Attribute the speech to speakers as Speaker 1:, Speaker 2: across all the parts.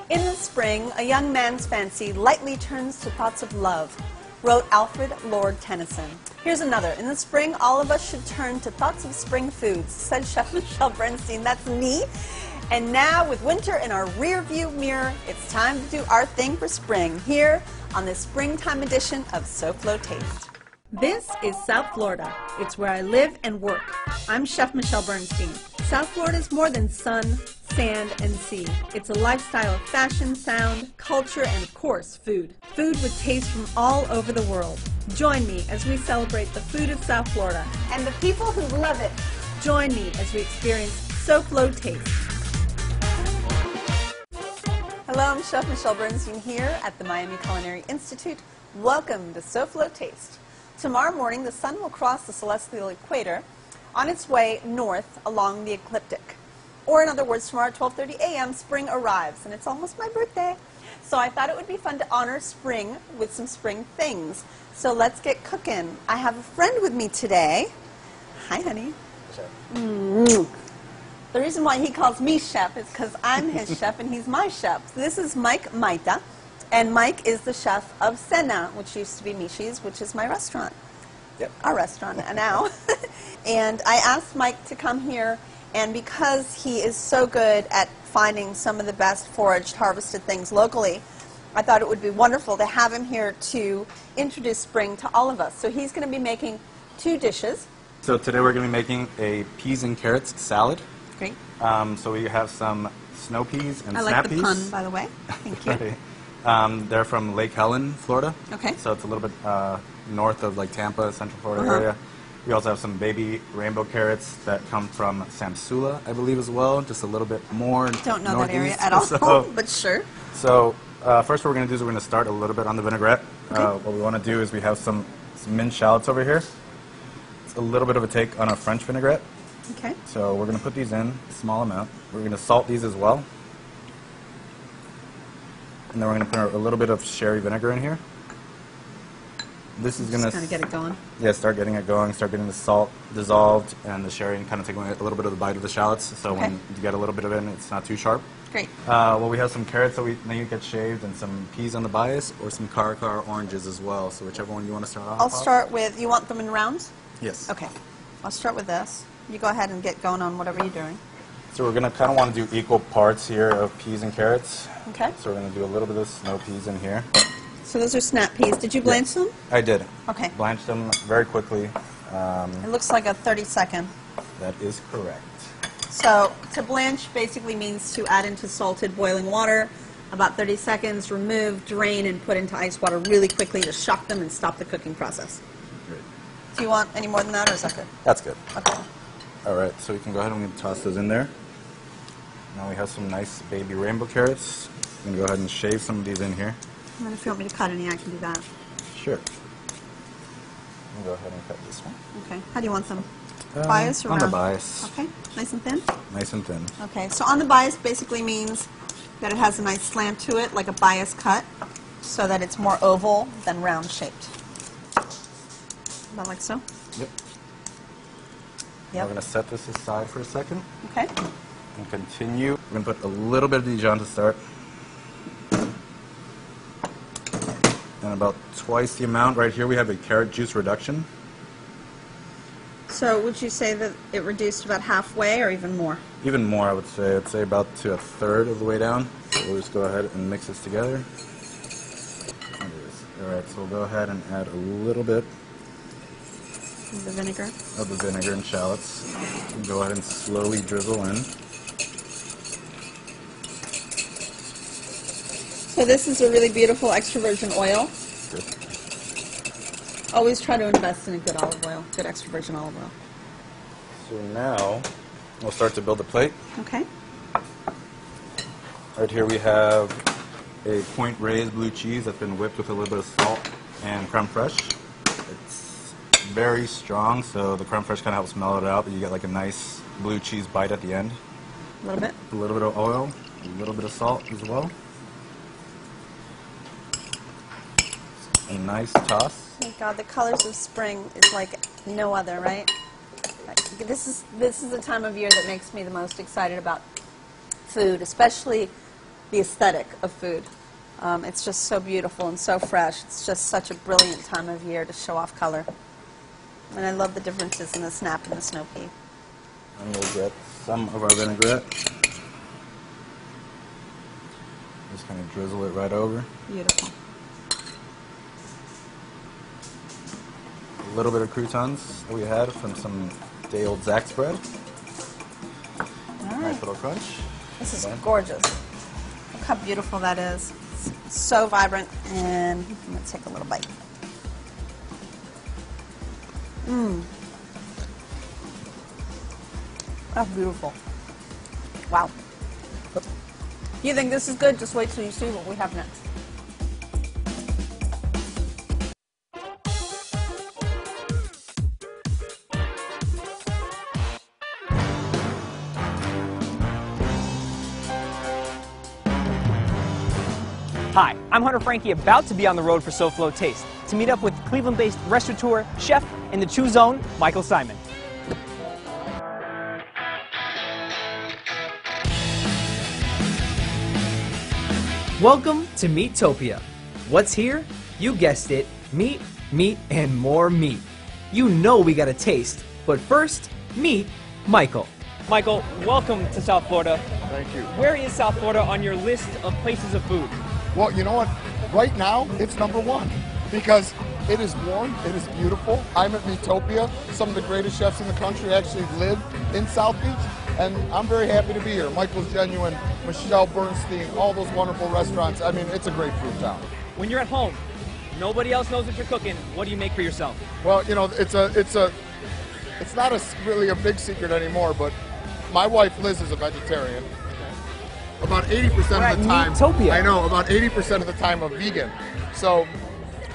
Speaker 1: In the spring, a young man's fancy lightly turns to thoughts of love, wrote Alfred Lord Tennyson. Here's another. In the spring, all of us should turn to thoughts of spring foods, said Chef Michelle Bernstein. That's me. And now, with winter in our rear-view mirror, it's time to do our thing for spring, here on this springtime edition of SoFlo Taste. This is South Florida. It's where I live and work. I'm Chef Michelle Bernstein. South Florida is more than sun, sand, and sea. It's a lifestyle of fashion, sound, culture, and of course, food. Food with taste from all over the world. Join me as we celebrate the food of South Florida and the people who love it. Join me as we experience SoFlo Taste. Hello, I'm Chef Michelle Bernstein here at the Miami Culinary Institute. Welcome to SoFlo Taste. Tomorrow morning, the sun will cross the celestial equator on its way north along the ecliptic. Or in other words, tomorrow at 12:30 a.m., spring arrives, and it's almost my birthday. So I thought it would be fun to honor spring with some spring things. So let's get cooking. I have a friend with me today. Hi, honey. The reason why he calls me chef is because I'm his chef and he's my chef. So this is Mike Maita, and Mike is the chef of Cena, which used to be Michi's, which is my restaurant.
Speaker 2: Yep.
Speaker 1: Our restaurant now. And I asked Mike to come here, and because he is so good at finding some of the best foraged, harvested things locally, I thought it would be wonderful to have him here to introduce spring to all of us. So he's going to be making two dishes.
Speaker 2: So today we're going to be making a peas and carrots salad.
Speaker 1: Great.
Speaker 2: So we have some snow peas and
Speaker 1: I
Speaker 2: snap
Speaker 1: like the
Speaker 2: peas.
Speaker 1: pun, by the way. Thank you.
Speaker 2: They're from Lake Helen, Florida.
Speaker 1: Okay.
Speaker 2: So it's a little bit north of like Tampa, Central Florida area. We also have some baby rainbow carrots that come from Samsula, I believe, as well. Just a little bit more
Speaker 1: Don't know
Speaker 2: northeast.
Speaker 1: that area at all, but sure.
Speaker 2: So first what we're going to do is we're going to start a little bit on the vinaigrette.
Speaker 1: Okay.
Speaker 2: What we want to do is we have some minced shallots over here. It's a little bit of a take on a French vinaigrette.
Speaker 1: Okay.
Speaker 2: So we're going to put these in a small amount. We're going to salt these as well. And then we're going to put a little bit of sherry vinegar in here. This is going to
Speaker 1: kind of get it going.
Speaker 2: Yeah, start getting it going, start getting the salt dissolved and the sherry and kind of take away a little bit of the bite of the shallots. So when you get a little bit of it in, it's not too sharp.
Speaker 1: Great.
Speaker 2: Well, we have some carrots that we need to get shaved and some peas on the bias or some caracara oranges as well. So whichever one you want to start off.
Speaker 1: I'll start with, you want them in rounds?
Speaker 2: Yes.
Speaker 1: Okay. I'll start with this. You go ahead and get going on whatever you're doing.
Speaker 2: So we're going to kind of want to do equal parts here of peas and carrots.
Speaker 1: Okay.
Speaker 2: So we're going to do a little bit of snow peas in here.
Speaker 1: So those are snap peas. Did you blanch them?
Speaker 2: I did.
Speaker 1: Okay.
Speaker 2: Blanched them very quickly.
Speaker 1: It looks like a 30-second.
Speaker 2: That is correct.
Speaker 1: So to blanch basically means to add into salted boiling water, about 30 seconds, remove, drain, and put into ice water really quickly to shock them and stop the cooking process.
Speaker 2: Great.
Speaker 1: Do you want any more than that, or is that good?
Speaker 2: That's good.
Speaker 1: Okay.
Speaker 2: All right, so we can go ahead and we can toss those in there. Now we have some nice baby rainbow carrots. I'm going to go ahead and shave some of these in here.
Speaker 1: And then if you want me to cut any, I can do that.
Speaker 2: Sure. I'll go ahead and cut this one.
Speaker 1: Okay. How do you want them? Bias or
Speaker 2: on
Speaker 1: round?
Speaker 2: the bias.
Speaker 1: Okay. Nice and thin?
Speaker 2: Nice and thin.
Speaker 1: Okay. So on the bias basically means that it has a nice slant to it, like a bias cut, so that it's more oval than round shaped. About like so?
Speaker 2: Yep.
Speaker 1: Yep.
Speaker 2: We're going to set this aside for a second.
Speaker 1: Okay.
Speaker 2: And continue. We're going to put a little bit of Dijon to start. And about twice the amount. Right here we have a carrot juice reduction.
Speaker 1: So would you say that it reduced about halfway or even more?
Speaker 2: Even more, I would say. I'd say about to a third of the way down. So we'll just go ahead and mix this together. There it is. All right, so we'll go ahead and add a little bit
Speaker 1: The vinegar?
Speaker 2: of the vinegar and shallots. And go ahead and slowly drizzle in.
Speaker 1: So this is a really beautiful extra virgin oil.
Speaker 2: Good.
Speaker 1: Always try to invest in a good olive oil, good extra virgin olive oil.
Speaker 2: So now we'll start to build the plate.
Speaker 1: Okay.
Speaker 2: Right here we have a point raised blue cheese that's been whipped with a little bit of salt and creme fraiche. It's very strong, so the creme fraiche kind of helps mellow it out, but you get like a nice blue cheese bite at the end.
Speaker 1: A little bit.
Speaker 2: A little bit of oil, a little bit of salt as well. A nice toss.
Speaker 1: Oh God, the colors of spring is like no other, right? This is the time of year that makes me the most excited about food, especially the aesthetic of food. It's just so beautiful and so fresh. It's just such a brilliant time of year to show off color. And I love the differences in the snap and the snow pea.
Speaker 2: And we'll get some of our vinaigrette. Just kind of drizzle it right over.
Speaker 1: Beautiful.
Speaker 2: A little bit of croutons that we had from some day-old Zach's bread.
Speaker 1: All right.
Speaker 2: Nice little crunch.
Speaker 1: This is
Speaker 2: Okay.
Speaker 1: gorgeous. Look how beautiful that is. It's so vibrant. And I'm going to take a little bite. Mmm. That's beautiful. Wow. You think this is good? Just wait till you see what we have next.
Speaker 3: Hi, I'm Hunter Frankie, about to be on the road for SoFlo Taste to meet up with Cleveland-based restaurateur, chef, in the Chew Zone, Michael Simon. Welcome to Meatopia. What's here? You guessed it, meat, meat, and more meat. You know we gotta taste, but first, meet Michael. Michael, welcome to South Florida.
Speaker 4: Thank you.
Speaker 3: Where is South Florida on your list of places of food?
Speaker 4: Well, you know what? Right now, it's #1 because it is warm, it is beautiful. I'm at Meatopia. Some of the greatest chefs in the country actually live in South Beach, and I'm very happy to be here. Michael's Genuine, Michelle Bernstein, all those wonderful restaurants. I mean, it's a great food town.
Speaker 3: When you're at home, nobody else knows what you're cooking. What do you make for yourself?
Speaker 4: Well, you know, it's not really a big secret anymore, but my wife Liz is a vegetarian. About 80% of the time,
Speaker 3: Meatopia.
Speaker 4: I know, about 80% of the time I'm vegan. So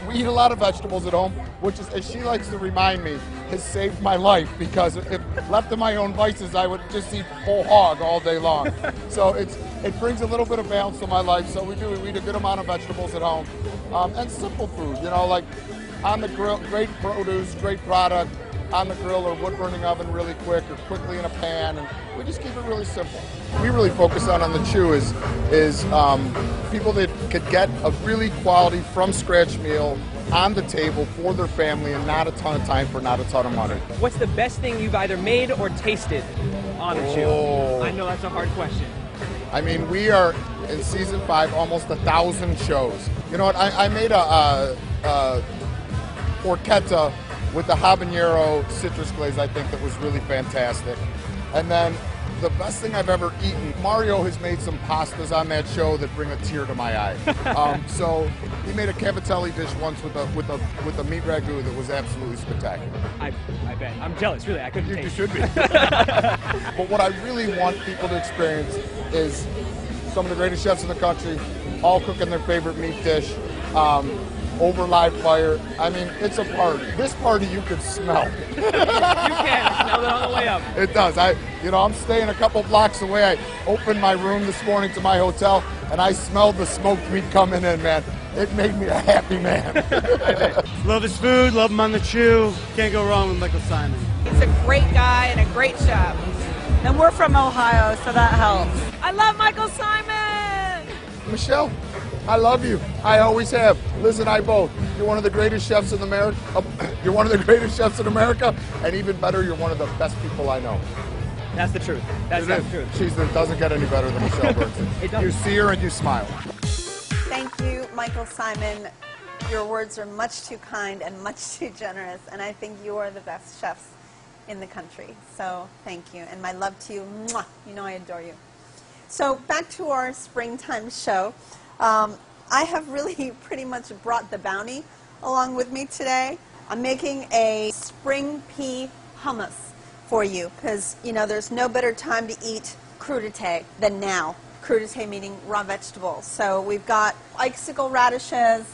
Speaker 4: we eat a lot of vegetables at home, which is, as she likes to remind me, has saved my life, because if left to my own vices, I would just eat whole hog all day long. So it brings a little bit of balance to my life. So we eat a good amount of vegetables at home, and simple food, you know, like on the grill, great produce, great product, on the grill or wood burning oven really quick, or quickly in a pan, and we just keep it really simple. We really focus on the Chew is people that could get a really quality from scratch meal on the table for their family, and not a ton of time for not a ton of money.
Speaker 3: What's the best thing you've either made or tasted on the Chew?
Speaker 4: Oh.
Speaker 3: I know that's a hard question.
Speaker 4: I mean, we are in season 5, almost 1,000 shows. You know what? I made a porchetta with the habanero citrus glaze, I think, that was really fantastic. And then the best thing I've ever eaten, Mario has made some pastas on that show that bring a tear to my eye. So he made a cavatelli dish once with a meat ragu that was absolutely spectacular.
Speaker 3: I bet. I'm jealous, really. I couldn't
Speaker 4: You
Speaker 3: taste
Speaker 4: should be.
Speaker 3: it.
Speaker 4: But what I really want people to experience is some of the greatest chefs in the country, all cooking their favorite meat dish, over live fire. I mean, it's a party. This party you could smell.
Speaker 3: You can. Smell it on the way up.
Speaker 4: It does. I'm staying a couple blocks away. I opened my room this morning to my hotel, and I smelled the smoked meat coming in, man. It made me a happy man.
Speaker 5: Love his food, love him on the Chew. Can't go wrong with Michael Simon.
Speaker 6: He's a great guy and a great chef.
Speaker 1: And we're from Ohio, so that helps.
Speaker 6: I love Michael Simon!
Speaker 4: Michelle, I love you. I always have. Liz and I both. You're one of the greatest chefs in America. You're one of the greatest chefs in America, and even better, you're one of the best people I know.
Speaker 3: That's the truth. That's the truth.
Speaker 4: It doesn't get any better than Michelle Bernstein.
Speaker 3: It doesn't.
Speaker 4: You see her and you smile.
Speaker 1: Thank you, Michael Simon. Your words are much too kind and much too generous, and I think you are the best chefs in the country. So thank you, and my love to you. Mwah. You know I adore you. So back to our springtime show. I have really pretty much brought the bounty along with me today. I'm making a spring pea hummus for you because, you know, there's no better time to eat crudité than now. Crudité meaning raw vegetables. So we've got icicle radishes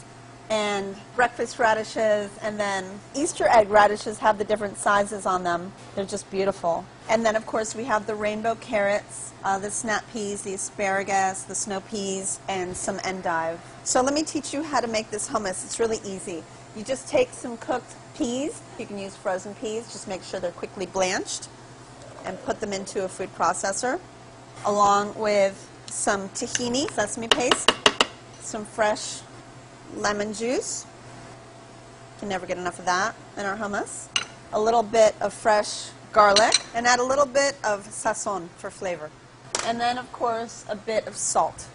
Speaker 1: and breakfast radishes, and then Easter egg radishes have the different sizes on them. They're just beautiful. And then, of course, we have the rainbow carrots, the snap peas, the asparagus, the snow peas, and some endive. So let me teach you how to make this hummus. It's really easy. You just take some cooked peas. You can use frozen peas. Just make sure they're quickly blanched and put them into a food processor, along with some tahini, sesame paste, some fresh lemon juice. Can never get enough of that in our hummus. A little bit of fresh garlic, and add a little bit of sazon for flavor. And then, of course, a bit of salt.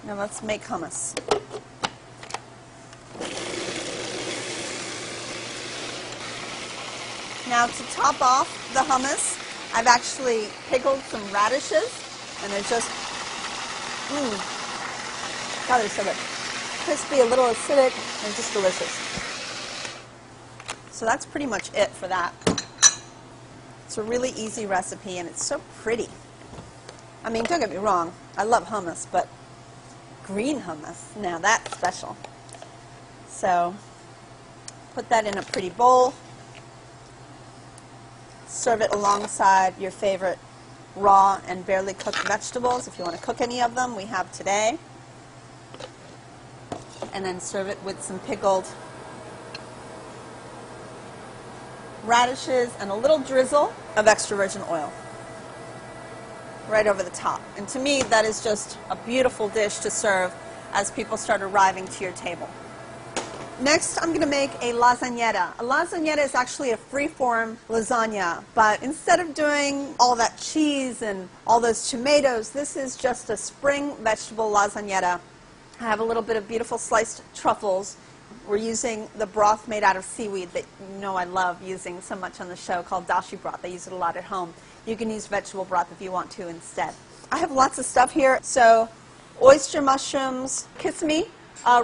Speaker 1: Now let's make hummus. Now to top off the hummus, I've actually pickled some radishes, and they're just, God, they're so good. Crispy, a little acidic, and just delicious. So that's pretty much it for that. It's a really easy recipe, and it's so pretty. I mean, don't get me wrong, I love hummus, but green hummus, now that's special. So put that in a pretty bowl. Serve it alongside your favorite raw and barely cooked vegetables. If you want to cook any of them, we have today. And then serve it with some pickled radishes and a little drizzle of extra virgin oil right over the top. And to me, that is just a beautiful dish to serve as people start arriving to your table. Next, I'm going to make a lasagnetta. A lasagnetta is actually a free-form lasagna, but instead of doing all that cheese and all those tomatoes, this is just a spring vegetable lasagnetta. I have a little bit of beautiful sliced truffles. We're using the broth made out of seaweed that you know I love using so much on the show, called dashi broth. I use it a lot at home. You can use vegetable broth if you want to instead. I have lots of stuff here. So oyster mushrooms, Kissimmee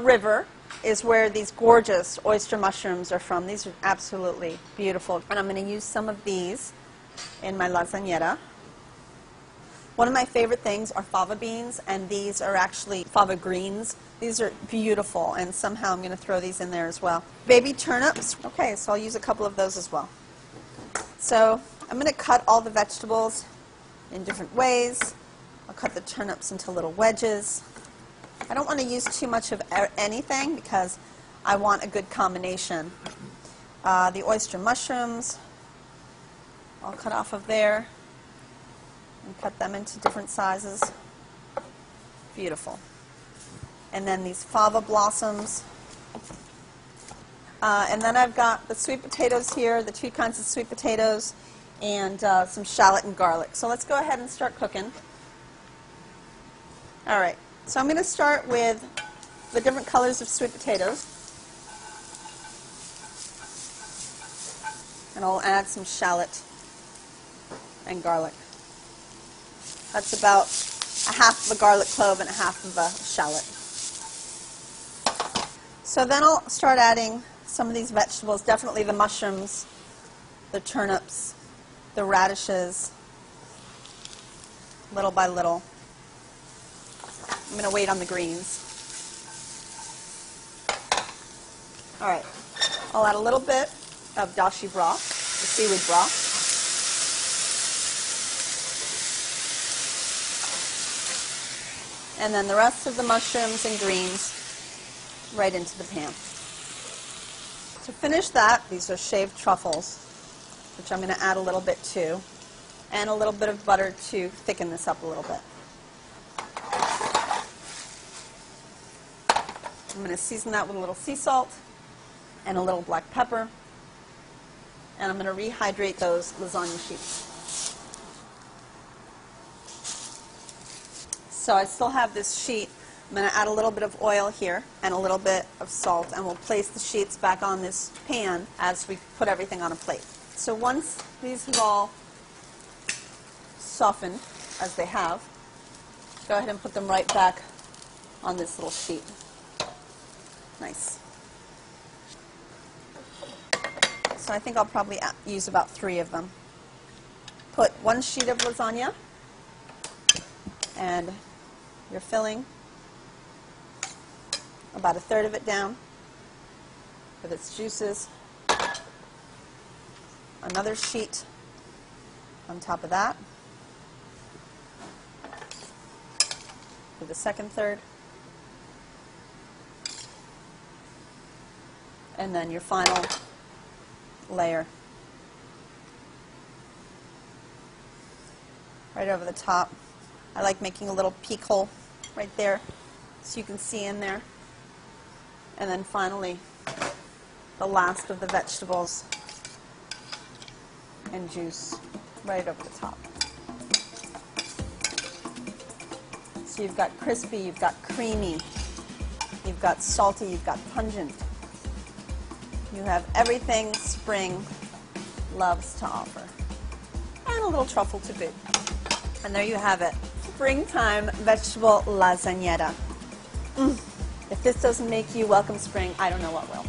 Speaker 1: River is where these gorgeous oyster mushrooms are from. These are absolutely beautiful. And I'm going to use some of these in my lasagnetta. One of my favorite things are fava beans, and these are actually fava greens. These are beautiful, and somehow I'm going to throw these in there as well. Baby turnips. Okay, so I'll use a couple of those as well. So I'm going to cut all the vegetables in different ways. I'll cut the turnips into little wedges. I don't want to use too much of anything because I want a good combination. The oyster mushrooms, I'll cut off of there and cut them into different sizes. Beautiful. And then these fava blossoms. And then I've got the sweet potatoes here, the two kinds of sweet potatoes, and some shallot and garlic. So let's go ahead and start cooking. All right. So I'm going to start with the different colors of sweet potatoes. And I'll add some shallot and garlic. That's about a half of a garlic clove and a half of a shallot. So then I'll start adding some of these vegetables, definitely the mushrooms, the turnips, the radishes, little by little. I'm going to wait on the greens. All right, I'll add a little bit of dashi broth, the seaweed broth. And then the rest of the mushrooms and greens right into the pan. To finish that, these are shaved truffles, which I'm going to add a little bit to, and a little bit of butter to thicken this up a little bit. I'm going to season that with a little sea salt and a little black pepper. And I'm going to rehydrate those lasagna sheets. So I still have this sheet. I'm going to add a little bit of oil here and a little bit of salt, and we'll place the sheets back on this pan as we put everything on a plate. So once these have all softened, as they have, go ahead and put them right back on this little sheet. Nice. So I think I'll probably use about 3 of them. Put 1 sheet of lasagna and your filling, about 1/3 of it down with its juices. Another sheet on top of that with the second third. And then your final layer right over the top I like making a little peek hole right there so you can see in there. And then finally, the last of the vegetables and juice right over the top. So you've got crispy, you've got creamy, you've got salty, you've got pungent. You have everything spring loves to offer. And a little truffle to boot. And there you have it. Springtime vegetable lasagnetta. If this doesn't make you welcome spring, I don't know what will.